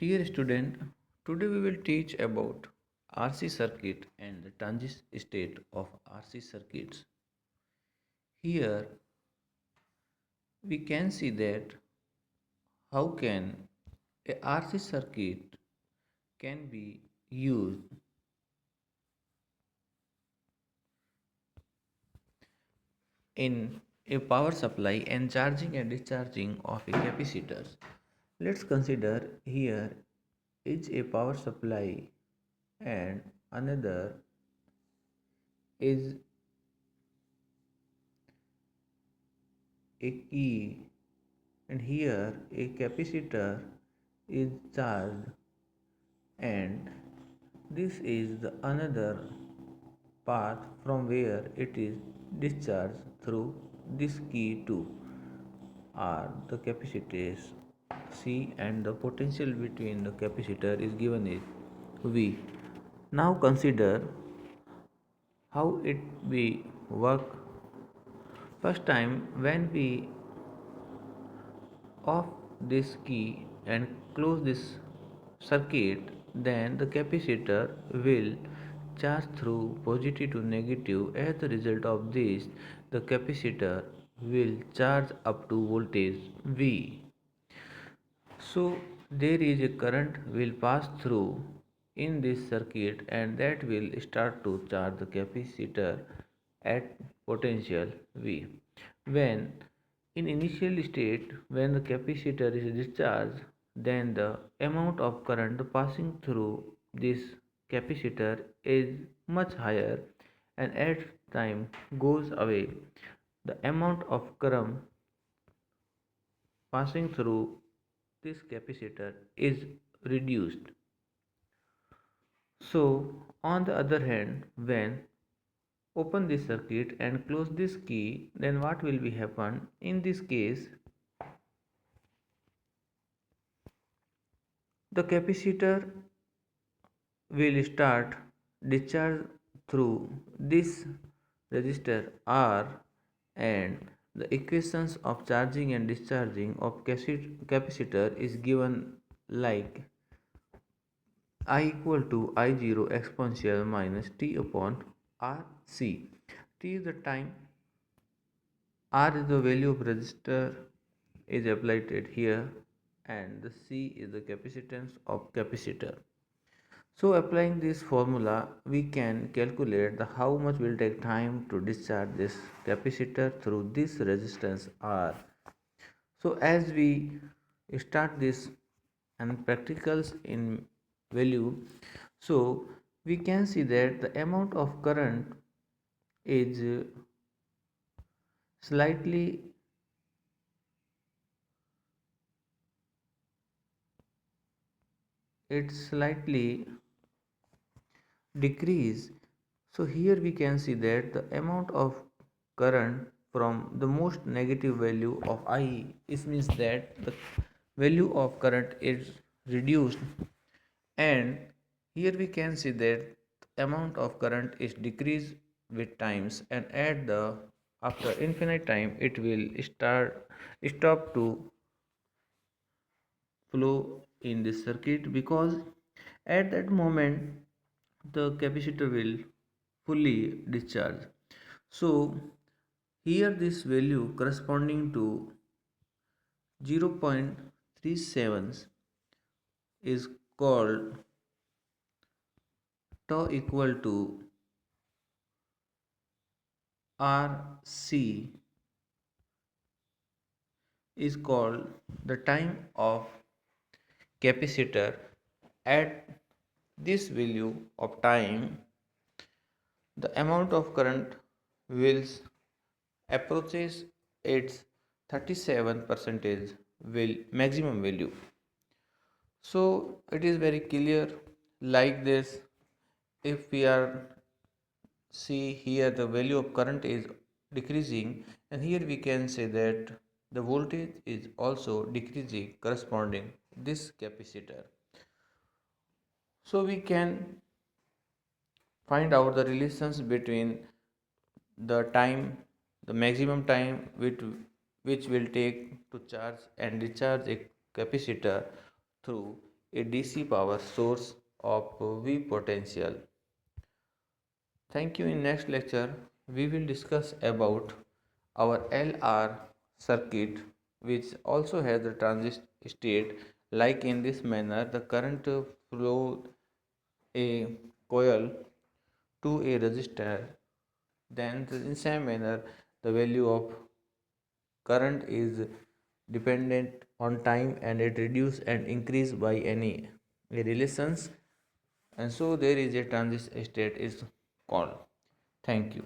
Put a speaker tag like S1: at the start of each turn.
S1: Dear student, today we will teach about RC circuit and the transit state of RC circuits. Here we can see that how can a RC circuit can be used in a power supply and charging and discharging of a capacitor. Let's consider here is a power supply and another is a key, and here a capacitor is charged, and this is the another path from where it is discharged through this key to are the capacitors C, and the potential between the capacitor is given is V. Now consider how it we work. First time when we off this key and close this circuit, then the capacitor will charge through positive to negative. As the result of this, the capacitor will charge up to voltage V. So there is a current will pass through in this circuit, and that will start to charge the capacitor at potential V. When in initial state, when the capacitor is discharged, then the amount of current passing through this capacitor is much higher, and as time goes away, the amount of current passing through this capacitor is reduced. So, on the other hand, when open this circuit and close this key, then what will be happen? In this case, the capacitor will start discharge through this resistor R, and the equations of charging and discharging of capacitor is given like I equal to I0 exponential minus T upon RC. T is the time, R is the value of resistor is applied here, and the C is the capacitance of capacitor. So applying this formula, we can calculate the how much will take time to discharge this capacitor through this resistance R. So as we start this and practicals in value, so we can see that the amount of current is slightly it's slightly decrease. So here we can see that the amount of current from the most negative value of I, it means that the value of current is reduced, and here we can see that the amount of current is decreased with times, and at the after infinite time it will stop to flow in this circuit, because at that moment the capacitor will fully discharge. So here this value corresponding to 0.37 is called tau equal to RC, is called the time of capacitor. At this value of time, the amount of current will approaches its 37 percentage will maximum value. So it is very clear like this. If we are see here, the value of current is decreasing, and here we can say that the voltage is also decreasing corresponding this capacitor. So we can find out the relations between the time, the maximum time which will take to charge and discharge a capacitor through a DC power source of V potential. Thank you. In next lecture, we will discuss about our LR circuit, which also has the transit state. Like in this manner, the current flow a coil to a resistor. Then, in same manner, the value of current is dependent on time and it reduce and increase by any relations, and so there is a transit state is called. Thank you.